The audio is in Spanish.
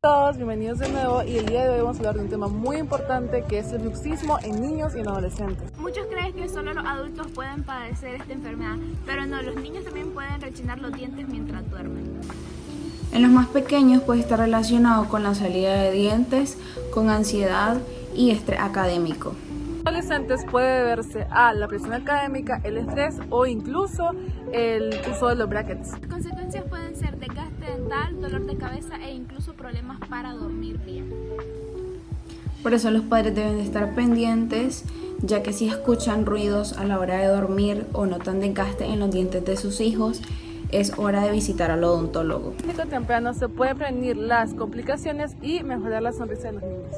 Hola a todos, bienvenidos de nuevo y el día de hoy vamos a hablar de un tema muy importante que es el bruxismo en niños y en adolescentes. Muchos creen que solo los adultos pueden padecer esta enfermedad, pero no, los niños también pueden rechinar los dientes mientras duermen. En los más pequeños puede estar relacionado con la salida de dientes, con ansiedad y estrés académico. En adolescentes puede deberse a la presión académica, el estrés o incluso el uso de los brackets. Las consecuencias pueden ser desgaste dental, dolor de cabeza e incluso problemas para dormir bien. Por eso los padres deben de estar pendientes, ya que si escuchan ruidos a la hora de dormir o notan desgaste en los dientes de sus hijos, es hora de visitar al odontólogo. En temprano se pueden prevenir las complicaciones y mejorar la sonrisa de los niños.